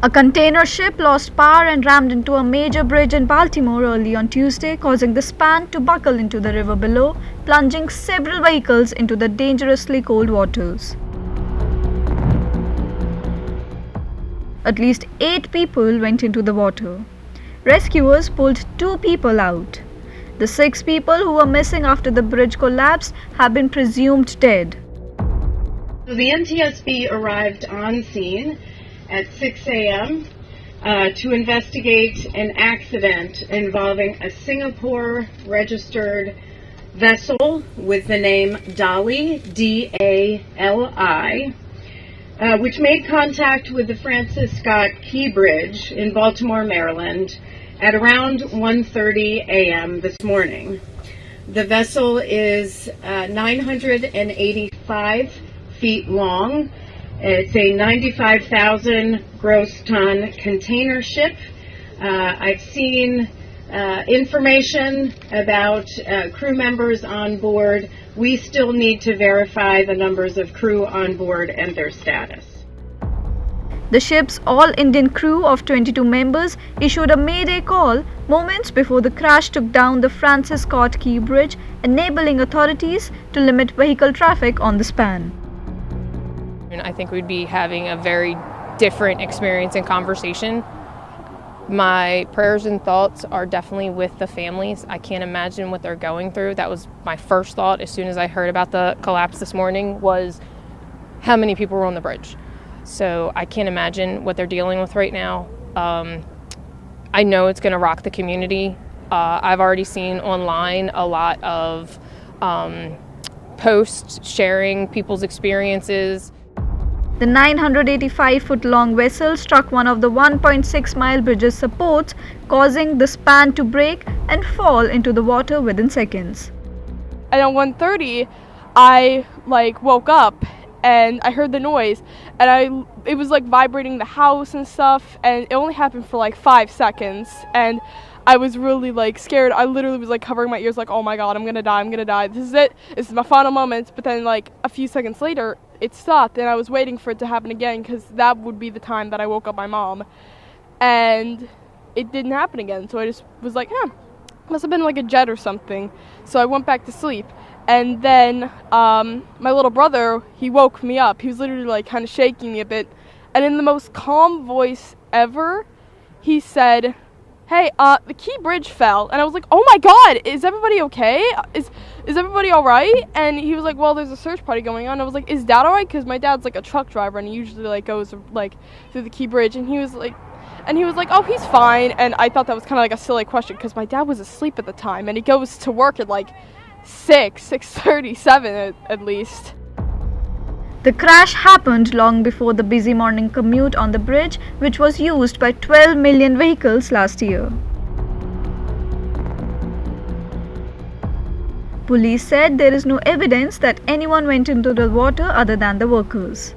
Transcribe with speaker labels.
Speaker 1: A container ship lost power and rammed into a major bridge in Baltimore early on Tuesday, causing the span to buckle into the river below, plunging several vehicles into the dangerously cold waters. At least 8 people went into the water. Rescuers pulled 2 people out. The 6 people who were missing after the bridge collapsed have been presumed dead.
Speaker 2: The NTSB arrived on scene at 6 a.m. To investigate an accident involving a Singapore-registered vessel with the name Dali, D-A-L-I, which made contact with the Francis Scott Key Bridge in Baltimore, Maryland, at around 1:30 a.m. this morning. The vessel is 985 feet long. It's a 95,000 gross ton container ship. I've seen information about crew members on board. We still need to verify the numbers of crew on board and their status.
Speaker 1: The ship's all-Indian crew of 22 members issued a mayday call moments before the crash took down the Francis Scott Key Bridge, enabling authorities to limit vehicle traffic on the span.
Speaker 3: I think we'd be having a very different experience and conversation. My prayers and thoughts are definitely with the families. I can't imagine what they're going through. That was my first thought as soon as I heard about the collapse this morning, was how many people were on the bridge. So I can't imagine what they're dealing with right now. I know it's going to rock the community. I've already seen online a lot of posts sharing people's experiences.
Speaker 1: The 985-foot-long vessel struck one of the 1.6-mile bridge's supports, causing the span to break and fall into the water within seconds.
Speaker 4: And at 1:30, I woke up and I heard the noise, and it was vibrating the house and stuff, and it only happened for 5 seconds, and I was really scared. I literally was covering my ears oh my god, I'm gonna die, this is it, this is my final moments. But then a few seconds later it stopped, and I was waiting for it to happen again, because that would be the time that I woke up my mom, and it didn't happen again. So I just was must have been a jet or something. So I went back to sleep, and then my little brother, he woke me up. He was literally kind of shaking me a bit, and in the most calm voice ever, he said, "Hey, the Key Bridge fell." And I was oh my god, is everybody okay? Is everybody all right? And he was well, there's a search party going on. I was is Dad all right? Because my dad's a truck driver, and he usually goes through the Key Bridge. And he was oh, he's fine. And I thought that was kind of a silly question, because my dad was asleep at the time, and he goes to work at 6:37 at least.
Speaker 1: The crash happened long before the busy morning commute on the bridge, which was used by 12 million vehicles last year. Police said there is no evidence that anyone went into the water other than the workers.